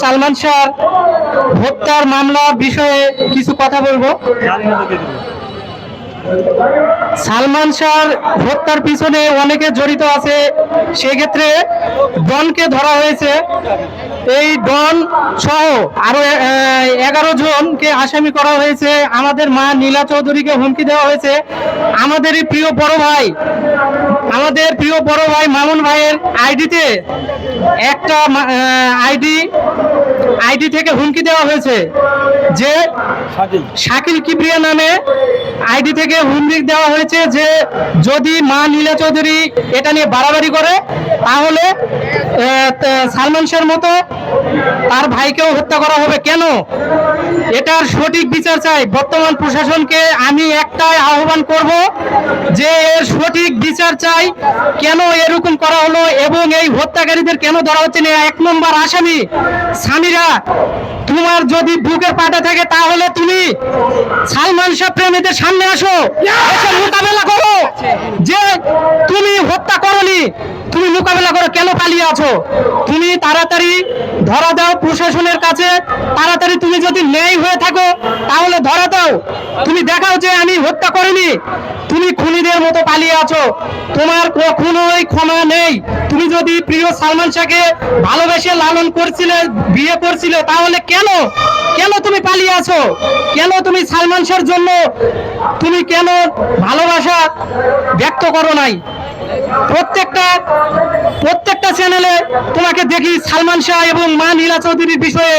সালমান শাহ হত্যার মামলার বিষয়ে কিছু কথা বলবো। সালমান শাহ হত্যার পিছনে অনেকে জড়িত আছে, সেক্ষেত্রে ডনকে ধরা হয়েছে। এই ডন সহ আরো 11 জনকে আসামি করা হয়েছে। আমাদের মা নীলা চৌধুরীকে হুমকি দেওয়া হয়েছে। আমাদেরই প্রিয় বড় ভাই মামুন ভাইয়ের আইডিতে একটা আইডি থেকে হুমকি দেওয়া হয়েছে যে শাকিল কিবরিয়া নামে আইডি থেকে হুমকি দেওয়া হয়েছে যে যদি মা নীলা চৌধুরী এটা নিয়ে বাড়াবাড়ি করে তাহলে সালমান শাহর মতো তার ভাইকেও হত্যা করা হবে। কেন? এটার সঠিক বিচার চাই। বর্তমান প্রশাসনকে আমি একটাই আহ্বান করব যে এর সঠিক বিচার চাই। কেন এরকম করা হলো এবং এই হত্যাকারীদের কেন ধরা হচ্ছে না? 1 নম্বর আসামি সামিরা, তোমার যদি বুকের পাটা থাকে তাহলে তুমি সালমান শাহ প্রেমীদের সামনে আসো, এসে মোকাবেলা করো যে তুমি হত্যা করনি, তুমি মোকাবেলা করো। কেন পালিয়ে আছো? তুমি তাড়াতাড়ি ধরা দাও প্রশাসনের কাছে, তাড়াতাড়ি। তুমি যদি ন্যায় হয়ে থাকো তাহলে ধরা দাও, তুমি দেখাও যে আমি হত্যা করিনি। তুমি খুনিদের মতো পালিয়ে আছো, তোমার কখনোই ক্ষমা নেই। তুমি যদি প্রিয় সালমান শাহকে ভালোবেসে লালন করছিলে, বিয়ে করছিলে, তাহলে কেন তুমি পালিয়ে আছো? কেন তুমি সালমান শাহর জন্য তুমি কেন ভালোবাসা ব্যক্ত করো নাই? প্রত্যেকটা চ্যানেলে তোমাকে দেখি সালমান শাহ এবং মা নীলা চৌধুরীর বিষয়ে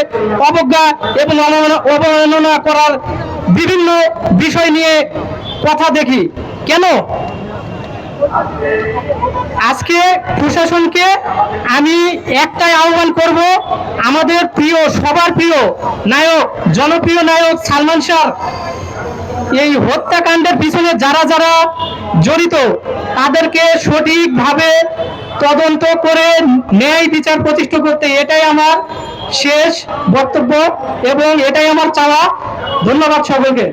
অবজ্ঞা এবং অবমাননা করার বিভিন্ন বিষয় নিয়ে কথা দেখি। কেন? আজকে প্রশাসনকে আমি একটাই আহ্বান করব, আমাদের প্রিয়, সবার প্রিয় নায়ক, জনপ্রিয় নায়ক সালমান শাহ এই হত্যাকাণ্ডের পিছনে যারা যারা জড়িত তাদেরকে সঠিকভাবে তদন্ত করে ন্যায় বিচার প্রতিষ্ঠা করতে, এটাই আমার শেষ বক্তব্য এবং এটাই আমার চাওয়া। ধন্যবাদ সকলকে।